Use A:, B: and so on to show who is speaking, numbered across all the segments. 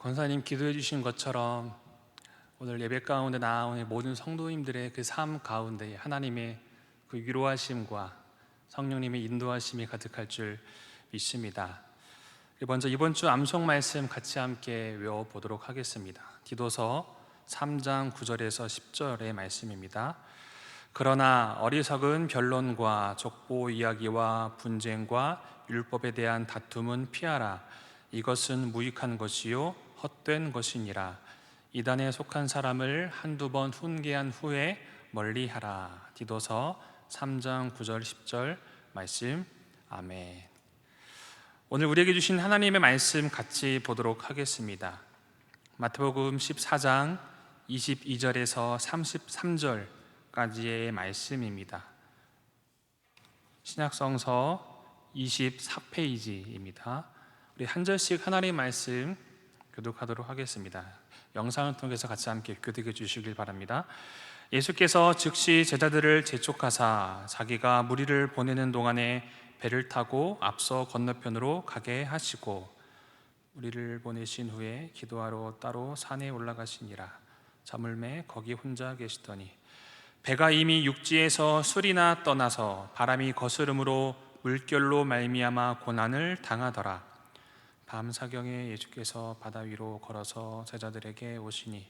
A: 권사님 기도해 주신 것처럼 오늘 예배 가운데 나오는 모든 성도님들의 그 삶 가운데 하나님의 그 위로하심과 성령님의 인도하심이 가득할 줄 믿습니다. 먼저 이번 주 암송 말씀 같이 함께 외워보도록 하겠습니다. 디도서 3장 9절에서 10절의 말씀입니다. 그러나 어리석은 변론과 족보 이야기와 분쟁과 율법에 대한 다툼은 피하라. 이것은 무익한 것이요 헛된 것이니라. 이단에 속한 사람을 한두 번 훈계한 후에 멀리하라. 디도서 3장 9절 10절 말씀. 아멘. 오늘 우리에게 주신 하나님의 말씀 같이 보도록 하겠습니다. 마태복음 14장 22절에서 33절까지의 말씀입니다. 신약성서 24페이지입니다. 우리 한 절씩 하나님의 말씀 교독하도록 하겠습니다. 영상을 통해서 같이 함께 교독해 주시길 바랍니다. 예수께서 즉시 제자들을 재촉하사 자기가 무리를 보내는 동안에 배를 타고 앞서 건너편으로 가게 하시고 무리를 보내신 후에 기도하러 따로 산에 올라가시니라. 저물매 거기 혼자 계시더니 배가 이미 육지에서 술이나 떠나서 바람이 거스름으로 물결로 말미암아 고난을 당하더라. 밤 사경에 예수께서 바다 위로 걸어서 제자들에게 오시니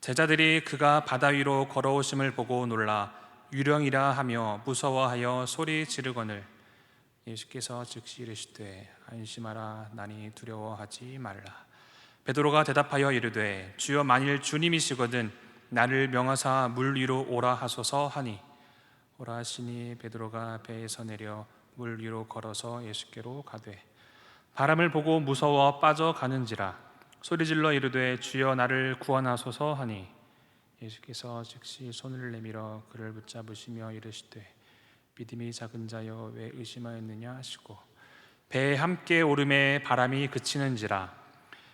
A: 제자들이 그가 바다 위로 걸어오심을 보고 놀라 유령이라 하며 무서워하여 소리 지르거늘 예수께서 즉시 이르시되 안심하라. 나니 두려워하지 말라. 베드로가 대답하여 이르되 주여 만일 주님이시거든 나를 명하사 물 위로 오라 하소서 하니 오라 하시니 베드로가 배에서 내려 물 위로 걸어서 예수께로 가되 바람을 보고 무서워 빠져가는지라 소리질러 이르되 주여 나를 구원하소서 하니 예수께서 즉시 손을 내밀어 그를 붙잡으시며 이르시되 믿음이 작은 자여 왜 의심하였느냐 하시고 배에 함께 오름에 바람이 그치는지라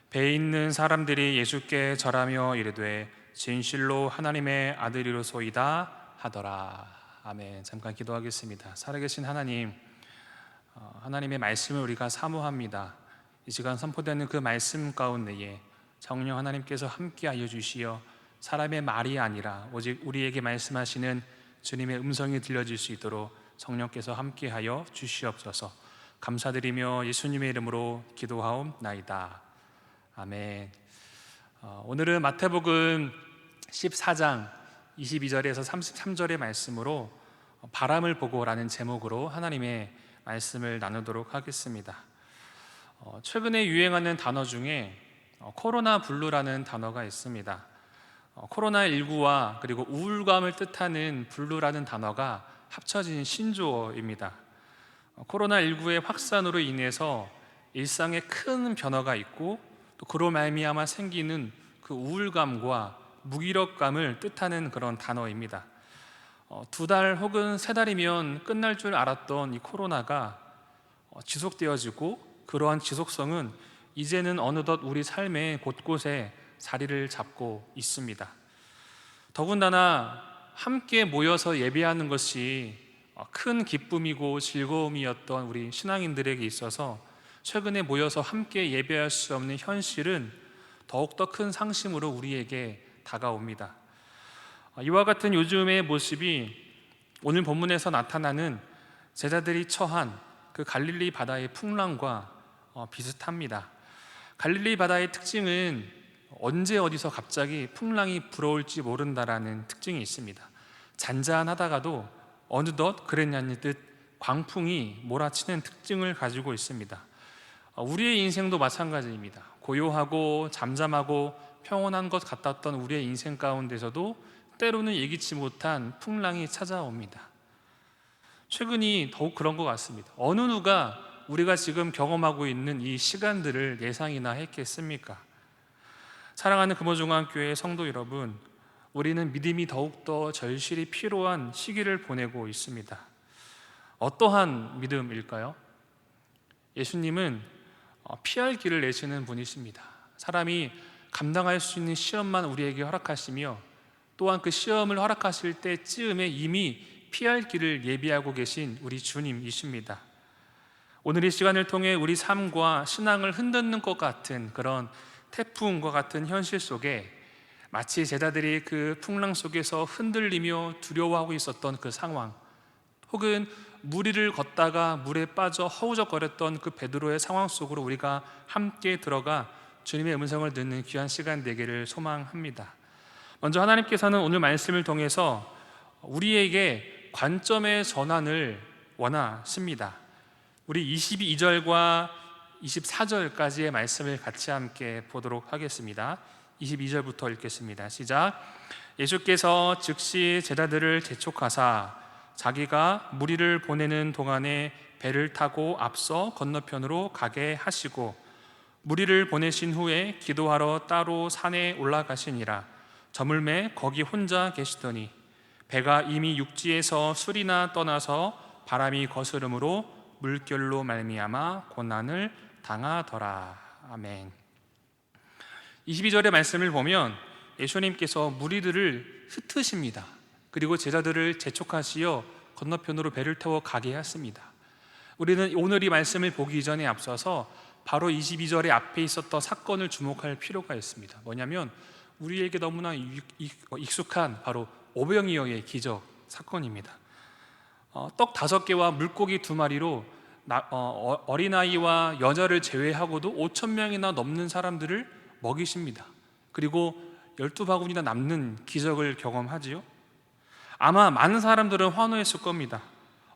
A: 배에 있는 사람들이 예수께 절하며 이르되 진실로 하나님의 아들이로소이다 하더라. 아멘. 잠깐 기도하겠습니다. 살아계신 하나님, 하나님의 말씀을 우리가 사모합니다. 이 시간 선포되는 그 말씀 가운데에 성령 하나님께서 함께하여 주시어 사람의 말이 아니라 오직 우리에게 말씀하시는 주님의 음성이 들려질 수 있도록 성령께서 함께하여 주시옵소서. 감사드리며 예수님의 이름으로 기도하옵나이다. 아멘. 오늘은 마태복음 14장 22절에서 33절의 말씀으로 바람을 보고라는 제목으로 하나님의 말씀을 나누도록 하겠습니다. 최근에 유행하는 단어 중에 코로나 블루라는 단어가 있습니다. 코로나19와 그리고 우울감을 뜻하는 블루라는 단어가 합쳐진 신조어입니다. 코로나19의 확산으로 인해서 일상에 큰 변화가 있고 또 그로 말미암아 생기는 그 우울감과 무기력감을 뜻하는 그런 단어입니다. 2달 혹은 3달이면 끝날 줄 알았던 이 코로나가 지속되어지고 그러한 지속성은 이제는 어느덧 우리 삶의 곳곳에 자리를 잡고 있습니다. 더군다나 함께 모여서 예배하는 것이 큰 기쁨이고 즐거움이었던 우리 신앙인들에게 있어서 최근에 모여서 함께 예배할 수 없는 현실은 더욱더 큰 상심으로 우리에게 다가옵니다. 이와 같은 요즘의 모습이 오늘 본문에서 나타나는 제자들이 처한 그 갈릴리 바다의 풍랑과 비슷합니다. 갈릴리 바다의 특징은 언제 어디서 갑자기 풍랑이 불어올지 모른다라는 특징이 있습니다. 잔잔하다가도 어느덧 그랬냐는 듯 광풍이 몰아치는 특징을 가지고 있습니다. 우리의 인생도 마찬가지입니다. 고요하고 잠잠하고 평온한 것 같았던 우리의 인생 가운데서도 때로는 예기치 못한 풍랑이 찾아옵니다. 최근이 더욱 그런 것 같습니다. 어느 누가 우리가 지금 경험하고 있는 이 시간들을 예상이나 했겠습니까? 사랑하는 금호중앙교회 성도 여러분, 우리는 믿음이 더욱더 절실히 필요한 시기를 보내고 있습니다. 어떠한 믿음일까요? 예수님은 피할 길을 내시는 분이십니다. 사람이 감당할 수 있는 시험만 우리에게 허락하시며 또한 그 시험을 허락하실 때쯤에 이미 피할 길을 예비하고 계신 우리 주님이십니다. 오늘 이 시간을 통해 우리 삶과 신앙을 흔드는 것 같은 그런 태풍과 같은 현실 속에 마치 제자들이 그 풍랑 속에서 흔들리며 두려워하고 있었던 그 상황, 혹은 무리를 걷다가 물에 빠져 허우적거렸던 그 베드로의 상황 속으로 우리가 함께 들어가 주님의 음성을 듣는 귀한 시간 되기를 소망합니다. 먼저 하나님께서는 오늘 말씀을 통해서 우리에게 관점의 전환을 원하십니다. 우리 22절과 24절까지의 말씀을 같이 함께 보도록 하겠습니다. 22절부터 읽겠습니다. 시작. 예수께서 즉시 제자들을 재촉하사 자기가 무리를 보내는 동안에 배를 타고 앞서 건너편으로 가게 하시고 무리를 보내신 후에 기도하러 따로 산에 올라가시니라. 저물매 거기 혼자 계시더니 배가 이미 육지에서 술이나 떠나서 바람이 거스름으로 물결로 말미암아 고난을 당하더라. 아멘. 22절의 말씀을 보면 예수님께서 무리들을 흩으십니다. 그리고 제자들을 재촉하시어 건너편으로 배를 태워 가게 하십니다. 우리는 오늘 이 말씀을 보기 전에 앞서서 바로 22절의 앞에 있었던 사건을 주목할 필요가 있습니다. 뭐냐면 우리에게 너무나 익숙한 바로 오병이어의 기적 사건입니다. 떡 5개와 물고기 2마리로 어린아이와 여자를 제외하고도 5,000명이나 넘는 사람들을 먹이십니다. 그리고 12바구니나 남는 기적을 경험하지요. 아마 많은 사람들은 환호했을 겁니다.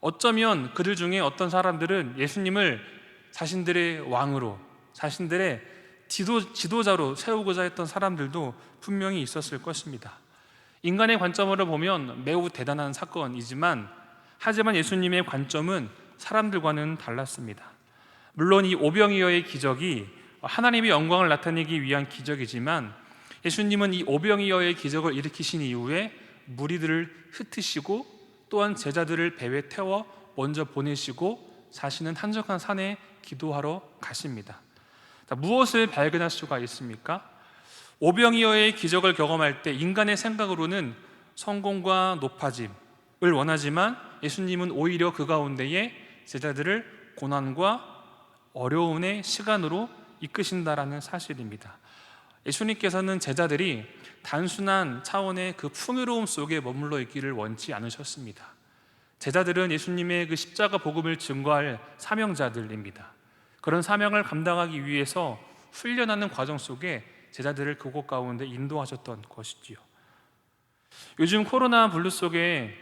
A: 어쩌면 그들 중에 어떤 사람들은 예수님을 자신들의 왕으로, 자신들의 지도자로 세우고자 했던 사람들도 분명히 있었을 것입니다. 인간의 관점으로 보면 매우 대단한 사건이지만 하지만 예수님의 관점은 사람들과는 달랐습니다. 물론 이 오병이어의 기적이 하나님의 영광을 나타내기 위한 기적이지만 예수님은 이 오병이어의 기적을 일으키신 이후에 무리들을 흩으시고 또한 제자들을 배에 태워 먼저 보내시고 자신은 한적한 산에 기도하러 가십니다. 무엇을 발견할 수가 있습니까? 오병이어의 기적을 경험할 때 인간의 생각으로는 성공과 높아짐을 원하지만 예수님은 오히려 그 가운데에 제자들을 고난과 어려움의 시간으로 이끄신다라는 사실입니다. 예수님께서는 제자들이 단순한 차원의 그 풍요로움 속에 머물러 있기를 원치 않으셨습니다. 제자들은 예수님의 그 십자가 복음을 증거할 사명자들입니다. 그런 사명을 감당하기 위해서 훈련하는 과정 속에 제자들을 그곳 가운데 인도하셨던 것이지요. 요즘 코로나 블루 속에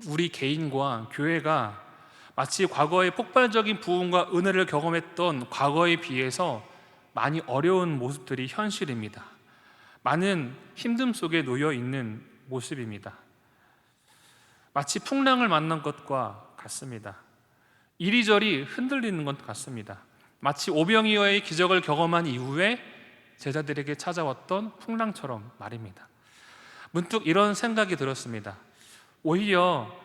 A: 우리 개인과 교회가 마치 과거의 폭발적인 부흥과 은혜를 경험했던 과거에 비해서 많이 어려운 모습들이 현실입니다. 많은 힘듦 속에 놓여 있는 모습입니다. 마치 풍랑을 만난 것과 같습니다. 이리저리 흔들리는 것 같습니다. 마치 오병이어의 기적을 경험한 이후에 제자들에게 찾아왔던 풍랑처럼 말입니다. 문득 이런 생각이 들었습니다. 오히려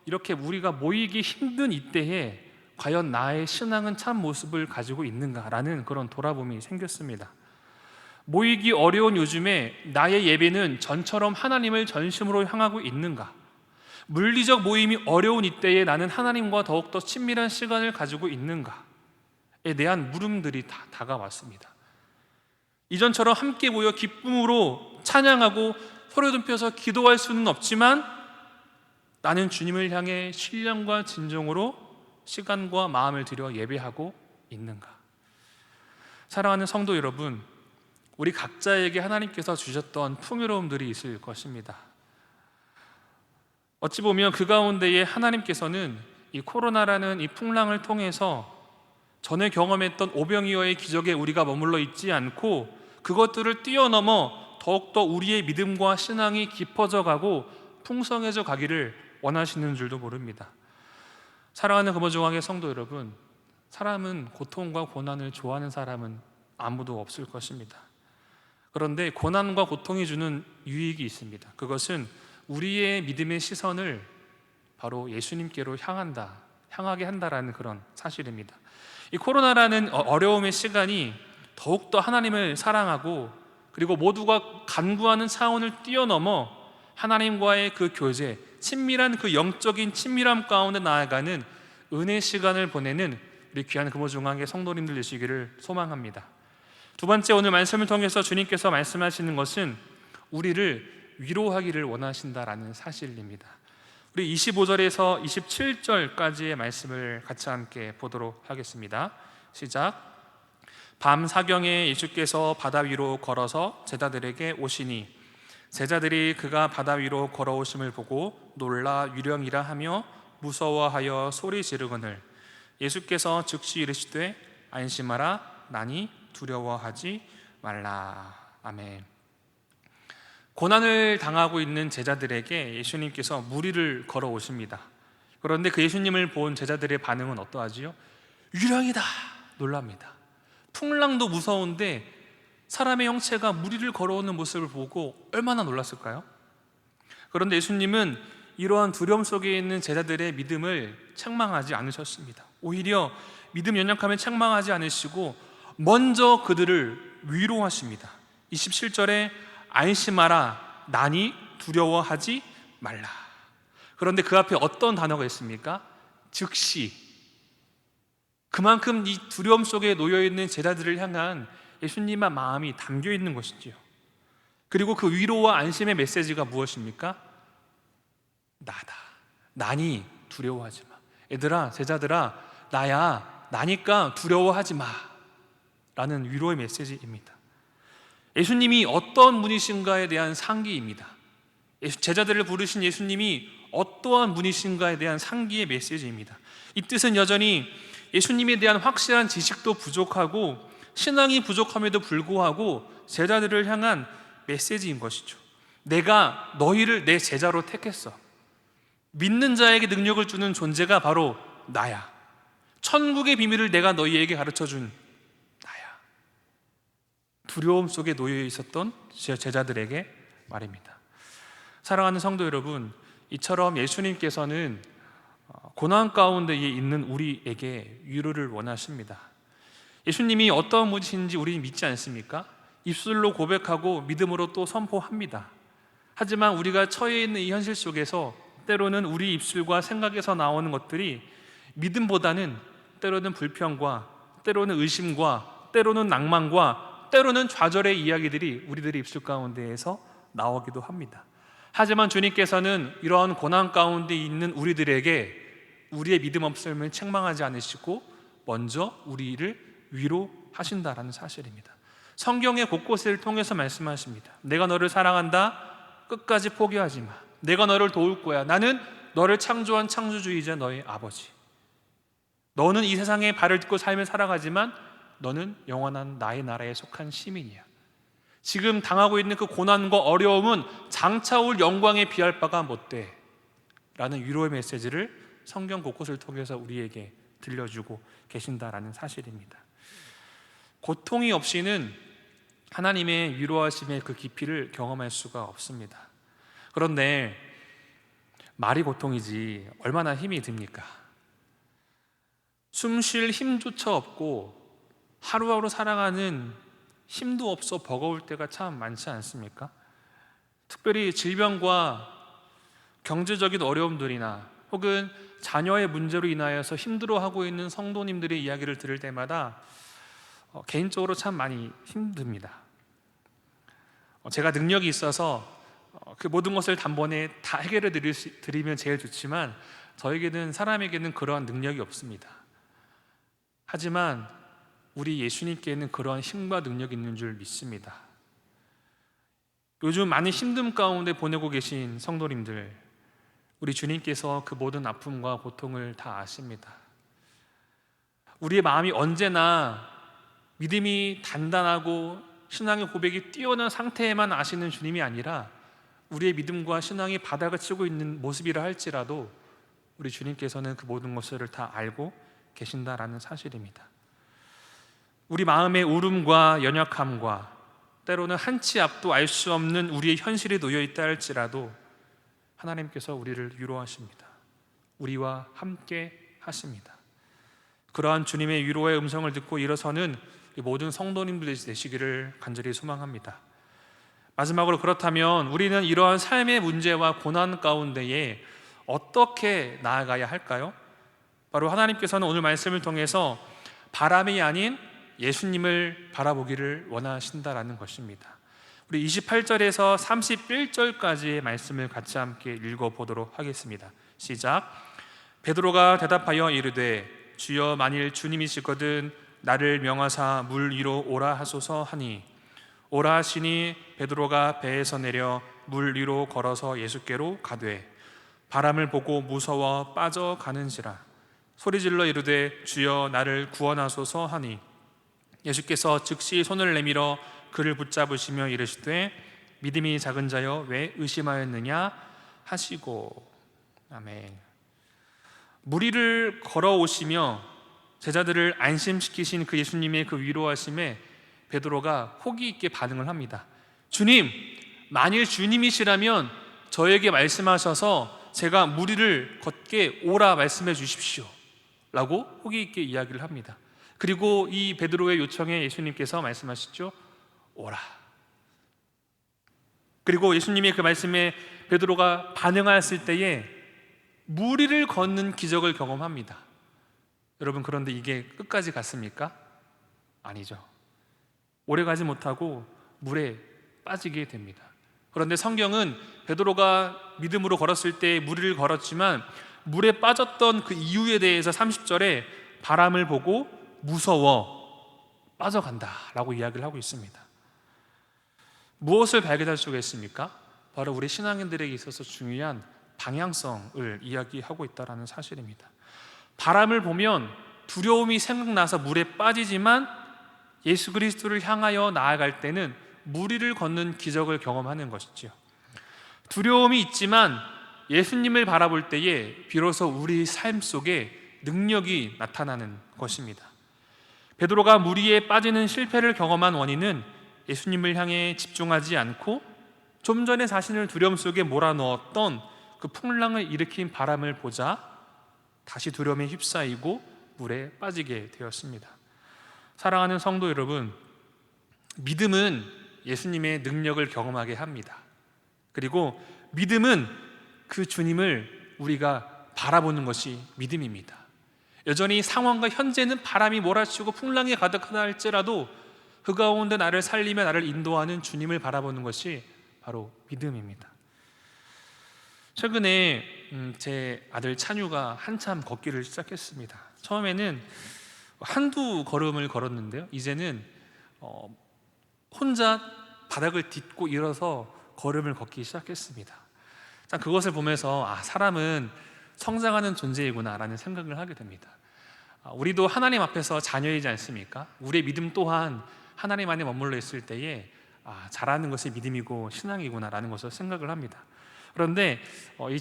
A: 이렇게 우리가 모이기 힘든 이때에 과연 나의 신앙은 참 모습을 가지고 있는가라는 그런 돌아봄이 생겼습니다. 모이기 어려운 요즘에 나의 예배는 전처럼 하나님을 전심으로 향하고 있는가? 물리적 모임이 어려운 이때에 나는 하나님과 더욱더 친밀한 시간을 가지고 있는가에 대한 물음들이 다 다가왔습니다. 이전처럼 함께 모여 기쁨으로 찬양하고 소리 높여서 기도할 수는 없지만 나는 주님을 향해 신령과 진정으로 시간과 마음을 들여 예배하고 있는가? 사랑하는 성도 여러분, 우리 각자에게 하나님께서 주셨던 풍요로움들이 있을 것입니다. 어찌 보면 그 가운데에 하나님께서는 이 코로나라는 이 풍랑을 통해서 전에 경험했던 오병이어의 기적에 우리가 머물러 있지 않고 그것들을 뛰어넘어 더욱더 우리의 믿음과 신앙이 깊어져 가고 풍성해져 가기를 원하시는 줄도 모릅니다. 사랑하는 금호중앙의 성도 여러분, 사람은 고통과 고난을 좋아하는 사람은 아무도 없을 것입니다. 그런데 고난과 고통이 주는 유익이 있습니다. 그것은 우리의 믿음의 시선을 바로 예수님께로 향하게 한다라는 그런 사실입니다. 이 코로나라는 어려움의 시간이 더욱더 하나님을 사랑하고 그리고 모두가 간구하는 차원을 뛰어넘어 하나님과의 그 교제, 친밀한 그 영적인 친밀함 가운데 나아가는 은혜 시간을 보내는 우리 귀한 금호중앙의 성도님들 되시기를 소망합니다. 두 번째, 오늘 말씀을 통해서 주님께서 말씀하시는 것은 우리를 위로하기를 원하신다라는 사실입니다. 우리 25절에서 27절까지의 말씀을 같이 함께 보도록 하겠습니다. 시작. 밤 사경에 예수께서 바다 위로 걸어서 제자들에게 오시니 제자들이 그가 바다 위로 걸어오심을 보고 놀라 유령이라 하며 무서워하여 소리 지르거늘 예수께서 즉시 이르시되 안심하라 나니 두려워하지 말라. 아멘. 고난을 당하고 있는 제자들에게 예수님께서 물 위를 걸어오십니다. 그런데 그 예수님을 본 제자들의 반응은 어떠하지요? 유령이다! 놀랍니다. 풍랑도 무서운데 사람의 형체가 물 위를 걸어오는 모습을 보고 얼마나 놀랐을까요? 그런데 예수님은 이러한 두려움 속에 있는 제자들의 믿음을 책망하지 않으셨습니다. 오히려 믿음 연약함을 책망하지 않으시고 먼저 그들을 위로하십니다. 27절에 안심하라 나니 두려워하지 말라. 그런데 그 앞에 어떤 단어가 있습니까? 즉시. 그만큼 이 두려움 속에 놓여있는 제자들을 향한 예수님의 마음이 담겨 있는 것이지요. 그리고 그 위로와 안심의 메시지가 무엇입니까? 나다. 나니 두려워하지 마. 얘들아, 제자들아, 나야. 나니까 두려워하지 마. 라는 위로의 메시지입니다. 예수님이 어떤 분이신가에 대한 상기입니다. 제자들을 부르신 예수님이 어떠한 분이신가에 대한 상기의 메시지입니다. 이 뜻은 여전히 예수님에 대한 확실한 지식도 부족하고 신앙이 부족함에도 불구하고 제자들을 향한 메시지인 것이죠. 내가 너희를 내 제자로 택했어. 믿는 자에게 능력을 주는 존재가 바로 나야. 천국의 비밀을 내가 너희에게 가르쳐준 나야. 두려움 속에 놓여 있었던 제자들에게 말입니다. 사랑하는 성도 여러분, 이처럼 예수님께서는 고난 가운데에 있는 우리에게 위로를 원하십니다. 예수님이 어떤 분이신지 우리는 믿지 않습니까? 입술로 고백하고 믿음으로 또 선포합니다. 하지만 우리가 처해 있는 이 현실 속에서 때로는 우리 입술과 생각에서 나오는 것들이 믿음보다는 때로는 불평과 때로는 의심과 때로는 낭만과 때로는 좌절의 이야기들이 우리들의 입술 가운데에서 나오기도 합니다. 하지만 주님께서는 이러한 고난 가운데 있는 우리들에게 우리의 믿음 없음을 책망하지 않으시고 먼저 우리를 위로하신다라는 사실입니다. 성경의 곳곳을 통해서 말씀하십니다. 내가 너를 사랑한다. 끝까지 포기하지 마. 내가 너를 도울 거야. 나는 너를 창조한 창조주이자 너의 아버지. 너는 이 세상에 발을 딛고 삶을 살아가지만 너는 영원한 나의 나라에 속한 시민이야. 지금 당하고 있는 그 고난과 어려움은 장차 올 영광에 비할 바가 못돼 라는 위로의 메시지를 성경 곳곳을 통해서 우리에게 들려주고 계신다라는 사실입니다. 고통이 없이는 하나님의 위로하심의 그 깊이를 경험할 수가 없습니다. 그런데 말이 고통이지 얼마나 힘이 듭니까? 숨 쉴 힘조차 없고 하루하루 살아가는 힘도 없어 버거울 때가 참 많지 않습니까? 특별히 질병과 경제적인 어려움들이나 혹은 자녀의 문제로 인하여서 힘들어하고 있는 성도님들의 이야기를 들을 때마다 개인적으로 참 많이 힘듭니다. 제가 능력이 있어서 그 모든 것을 단번에 다 해결해 드리면 제일 좋지만 저에게는 사람에게는 그러한 능력이 없습니다. 하지만 우리 예수님께는 그러한 힘과 능력이 있는 줄 믿습니다. 요즘 많은 힘듦 가운데 보내고 계신 성도님들, 우리 주님께서 그 모든 아픔과 고통을 다 아십니다. 우리의 마음이 언제나 믿음이 단단하고 신앙의 고백이 뛰어난 상태에만 아시는 주님이 아니라 우리의 믿음과 신앙이 바닥을 치고 있는 모습이라 할지라도 우리 주님께서는 그 모든 것을 다 알고 계신다라는 사실입니다. 우리 마음의 울음과 연약함과 때로는 한치 앞도 알 수 없는 우리의 현실이 놓여 있다 할지라도 하나님께서 우리를 위로하십니다. 우리와 함께 하십니다. 그러한 주님의 위로의 음성을 듣고 일어서는 모든 성도님들이 되시기를 간절히 소망합니다. 마지막으로, 그렇다면 우리는 이러한 삶의 문제와 고난 가운데에 어떻게 나아가야 할까요? 바로 하나님께서는 오늘 말씀을 통해서 바람이 아닌 예수님을 바라보기를 원하신다라는 것입니다. 우리 28절에서 31절까지의 말씀을 같이 함께 읽어보도록 하겠습니다. 시작. 베드로가 대답하여 이르되 주여 만일 주님이시거든 나를 명하사 물 위로 오라 하소서 하니 오라 하시니 베드로가 배에서 내려 물 위로 걸어서 예수께로 가되 바람을 보고 무서워 빠져가는지라 소리질러 이르되 주여 나를 구원하소서 하니 예수께서 즉시 손을 내밀어 그를 붙잡으시며 이르시되 믿음이 작은 자여 왜 의심하였느냐 하시고. 아멘. 물 위를 걸어오시며 제자들을 안심시키신 그 예수님의 그 위로하심에 베드로가 호기 있게 반응을 합니다. 주님, 만일 주님이시라면 저에게 말씀하셔서 제가 물 위를 걷게 오라 말씀해 주십시오 라고 호기 있게 이야기를 합니다. 그리고 이 베드로의 요청에 예수님께서 말씀하시죠. 오라. 그리고 예수님의 그 말씀에 베드로가 반응하였을 때에 물 위를 걷는 기적을 경험합니다. 여러분, 그런데 이게 끝까지 갔습니까? 아니죠. 오래 가지 못하고 물에 빠지게 됩니다. 그런데 성경은 베드로가 믿음으로 걸었을 때 물 위를 걸었지만 물에 빠졌던 그 이유에 대해서 30절에 바람을 보고 무서워 빠져간다 라고 이야기를 하고 있습니다. 무엇을 발견할 수가 있습니까? 바로 우리 신앙인들에게 있어서 중요한 방향성을 이야기하고 있다는 사실입니다. 바람을 보면 두려움이 생각나서 물에 빠지지만 예수 그리스도를 향하여 나아갈 때는 물 위를 걷는 기적을 경험하는 것이지요. 두려움이 있지만 예수님을 바라볼 때에 비로소 우리 삶 속에 능력이 나타나는 것입니다. 베드로가 물 위에 빠지는 실패를 경험한 원인은 예수님을 향해 집중하지 않고 좀 전에 자신을 두려움 속에 몰아넣었던 그 풍랑을 일으킨 바람을 보자 다시 두려움에 휩싸이고 물에 빠지게 되었습니다. 사랑하는 성도 여러분, 믿음은 예수님의 능력을 경험하게 합니다. 그리고 믿음은 그 주님을 우리가 바라보는 것이 믿음입니다. 여전히 상황과 현재는 바람이 몰아치고 풍랑이 가득하다 할지라도 그 가운데 나를 살리며 나를 인도하는 주님을 바라보는 것이 바로 믿음입니다. 최근에 제 아들 찬유가 한참 걷기를 시작했습니다. 처음에는 한두 걸음을 걸었는데요, 이제는 혼자 바닥을 딛고 일어서 걸음을 걷기 시작했습니다. 그것을 보면서 사람은 성장하는 존재이구나 라는 생각을 하게 됩니다. 우리도 하나님 앞에서 자녀이지 않습니까? 우리의 믿음 또한 하나님 안에 머물러 있을 때에 잘하는 것이 믿음이고 신앙이구나 라는 것을 생각을 합니다. 그런데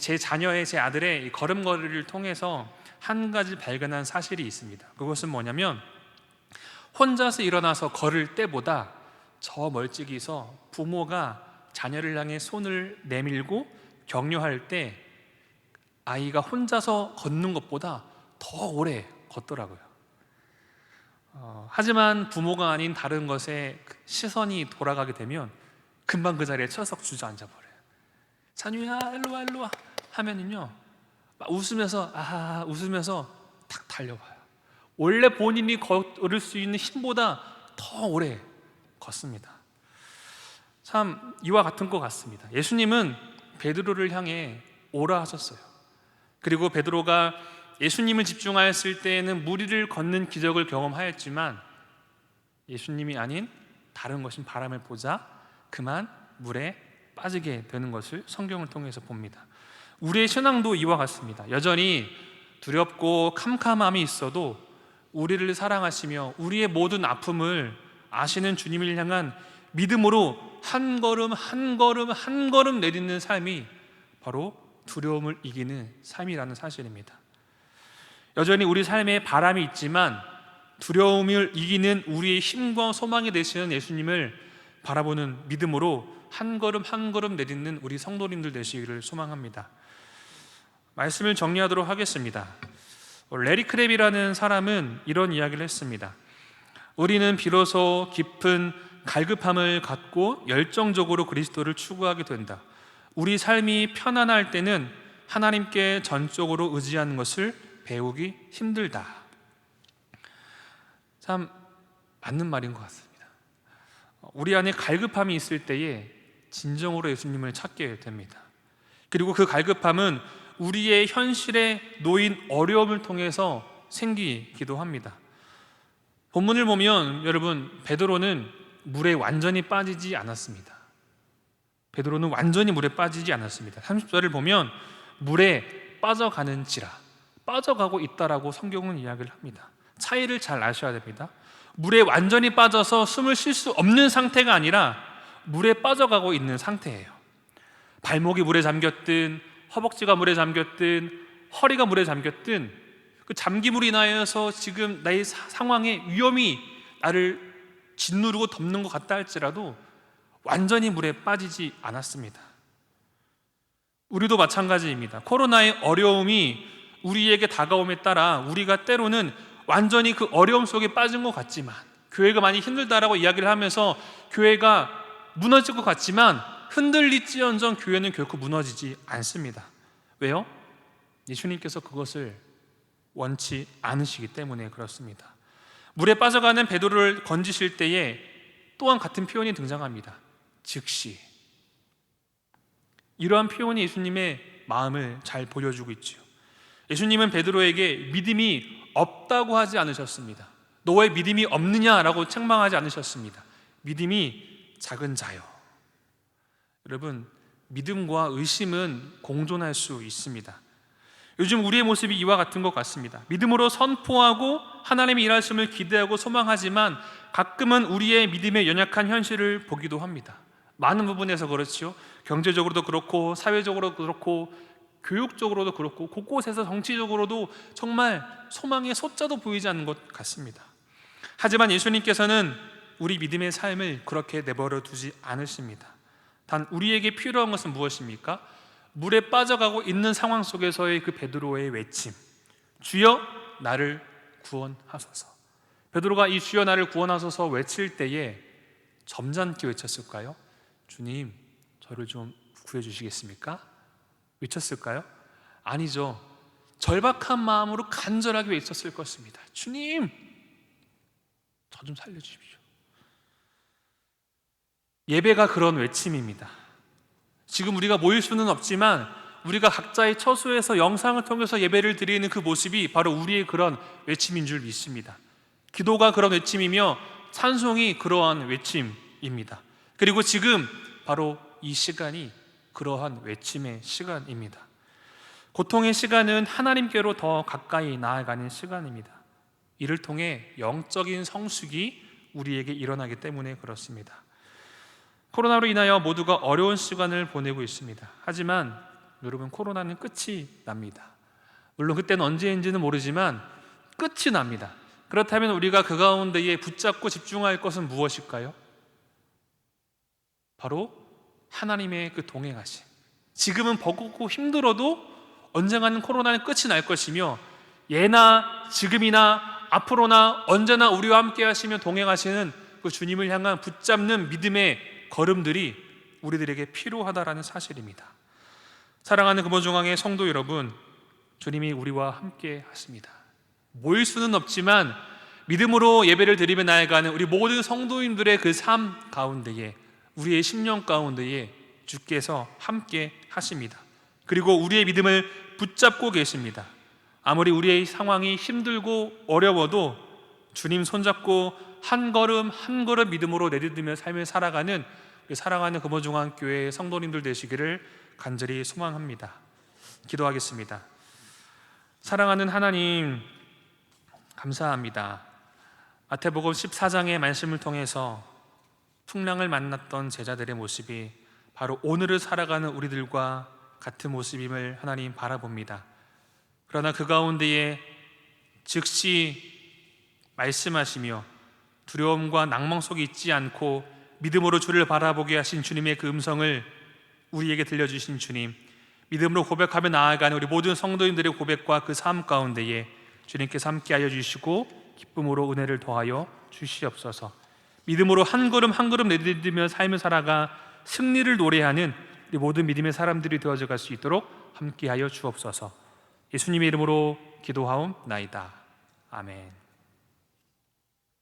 A: 제 자녀의, 제 아들의 이 걸음걸이를 통해서 한 가지 발견한 사실이 있습니다. 그것은 뭐냐면 혼자서 일어나서 걸을 때보다 저 멀찍이서 부모가 자녀를 향해 손을 내밀고 격려할 때 아이가 혼자서 걷는 것보다 더 오래 걷더라고요. 하지만 부모가 아닌 다른 것에 시선이 돌아가게 되면 금방 그 자리에 철썩 주저앉아 버려요. 찬유야 일로 와 일로 와 하면은요 막 웃으면서 탁 달려와요. 원래 본인이 걸을 수 있는 힘보다 더 오래 걷습니다. 참 이와 같은 것 같습니다. 예수님은 베드로를 향해 오라 하셨어요. 그리고 베드로가 예수님을 집중하였을 때에는 물 위를 걷는 기적을 경험하였지만 예수님이 아닌 다른 것인 바람을 보자 그만 물에 빠지게 되는 것을 성경을 통해서 봅니다. 우리의 신앙도 이와 같습니다. 여전히 두렵고 캄캄함이 있어도 우리를 사랑하시며 우리의 모든 아픔을 아시는 주님을 향한 믿음으로 한 걸음 한 걸음 한 걸음 내딛는 삶이 바로 두려움을 이기는 삶이라는 사실입니다. 여전히 우리 삶에 바람이 있지만 두려움을 이기는 우리의 힘과 소망이 되시는 예수님을 바라보는 믿음으로 한 걸음 한 걸음 내딛는 우리 성도님들 되시기를 소망합니다. 말씀을 정리하도록 하겠습니다. 레리 크랩이라는 사람은 이런 이야기를 했습니다. 우리는 비로소 깊은 갈급함을 갖고 열정적으로 그리스도를 추구하게 된다. 우리 삶이 편안할 때는 하나님께 전적으로 의지하는 것을 배우기 힘들다. 참 맞는 말인 것 같습니다. 우리 안에 갈급함이 있을 때에 진정으로 예수님을 찾게 됩니다. 그리고 그 갈급함은 우리의 현실에 놓인 어려움을 통해서 생기기도 합니다. 본문을 보면 여러분, 베드로는 물에 완전히 빠지지 않았습니다. 베드로는 완전히 물에 빠지지 않았습니다. 30절을 보면 물에 빠져가는지라, 빠져가고 있다라고 성경은 이야기를 합니다. 차이를 잘 아셔야 됩니다. 물에 완전히 빠져서 숨을 쉴 수 없는 상태가 아니라 물에 빠져가고 있는 상태예요. 발목이 물에 잠겼든 허벅지가 물에 잠겼든 허리가 물에 잠겼든 그 잠김으로 인하여서 지금 나의 상황에 위험이 나를 짓누르고 덮는 것 같다 할지라도 완전히 물에 빠지지 않았습니다. 우리도 마찬가지입니다. 코로나의 어려움이 우리에게 다가옴에 따라 우리가 때로는 완전히 그 어려움 속에 빠진 것 같지만, 교회가 많이 힘들다라고 이야기를 하면서 교회가 무너질 것 같지만 흔들릴지언정 교회는 결코 무너지지 않습니다. 왜요? 예수님께서 그것을 원치 않으시기 때문에 그렇습니다. 물에 빠져가는 베드로를 건지실 때에 또한 같은 표현이 등장합니다. 즉시. 이러한 표현이 예수님의 마음을 잘 보여주고 있죠. 예수님은 베드로에게 믿음이 없다고 하지 않으셨습니다. 너의 믿음이 없느냐라고 책망하지 않으셨습니다. 믿음이 작은 자요. 여러분, 믿음과 의심은 공존할 수 있습니다. 요즘 우리의 모습이 이와 같은 것 같습니다. 믿음으로 선포하고 하나님의 일하심을 기대하고 소망하지만 가끔은 우리의 믿음의 연약한 현실을 보기도 합니다. 많은 부분에서 그렇죠. 경제적으로도 그렇고, 사회적으로도 그렇고, 교육적으로도 그렇고, 곳곳에서 정치적으로도 정말 소망의 소자도 보이지 않는 것 같습니다. 하지만 예수님께서는 우리 믿음의 삶을 그렇게 내버려 두지 않으십니다. 단 우리에게 필요한 것은 무엇입니까? 물에 빠져가고 있는 상황 속에서의 그 베드로의 외침, 주여 나를 구원하소서. 베드로가 이 주여 나를 구원하소서 외칠 때에 점잖게 외쳤을까요? 주님, 저를 좀 구해주시겠습니까? 외쳤을까요? 아니죠. 절박한 마음으로 간절하게 외쳤을 것입니다. 주님, 저 좀 살려주십시오. 예배가 그런 외침입니다. 지금 우리가 모일 수는 없지만 우리가 각자의 처소에서 영상을 통해서 예배를 드리는 그 모습이 바로 우리의 그런 외침인 줄 믿습니다. 기도가 그런 외침이며 찬송이 그러한 외침입니다. 그리고 지금 바로 이 시간이 그러한 외침의 시간입니다. 고통의 시간은 하나님께로 더 가까이 나아가는 시간입니다. 이를 통해 영적인 성숙이 우리에게 일어나기 때문에 그렇습니다. 코로나로 인하여 모두가 어려운 시간을 보내고 있습니다. 하지만 여러분, 코로나는 끝이 납니다. 물론 그때는 언제인지는 모르지만 끝이 납니다. 그렇다면 우리가 그 가운데에 붙잡고 집중할 것은 무엇일까요? 바로 하나님의 그 동행하심. 지금은 버겁고 힘들어도 언젠가는 코로나는 끝이 날 것이며, 예나 지금이나 앞으로나 언제나 우리와 함께 하시며 동행하시는 그 주님을 향한 붙잡는 믿음의 걸음들이 우리들에게 필요하다라는 사실입니다. 사랑하는 금호중앙의 성도 여러분, 주님이 우리와 함께 하십니다. 모일 수는 없지만 믿음으로 예배를 드리며 나아가는 우리 모든 성도님들의 그 삶 가운데에, 우리의 심령 가운데에 주께서 함께 하십니다. 그리고 우리의 믿음을 붙잡고 계십니다. 아무리 우리의 상황이 힘들고 어려워도 주님 손잡고 한 걸음 한 걸음 믿음으로 내딛으며 삶을 살아가는 사랑하는 금호중앙교회 성도님들 되시기를 간절히 소망합니다. 기도하겠습니다. 사랑하는 하나님, 감사합니다. 마태복음 14장의 말씀을 통해서 풍랑을 만났던 제자들의 모습이 바로 오늘을 살아가는 우리들과 같은 모습임을 하나님 바라봅니다. 그러나 그 가운데에 즉시 말씀하시며 두려움과 낭망 속에 있지 않고 믿음으로 주를 바라보게 하신 주님의 그 음성을 우리에게 들려주신 주님, 믿음으로 고백하며 나아가는 우리 모든 성도인들의 고백과 그 삶 가운데에 주님께서 함께하여 주시고 기쁨으로 은혜를 더하여 주시옵소서. 믿음으로 한 걸음 한 걸음 내딛으며 삶을 살아가 승리를 노래하는 우리 모든 믿음의 사람들이 되어져 갈 수 있도록 함께하여 주옵소서. 예수님의 이름으로 기도하옵나이다. 아멘.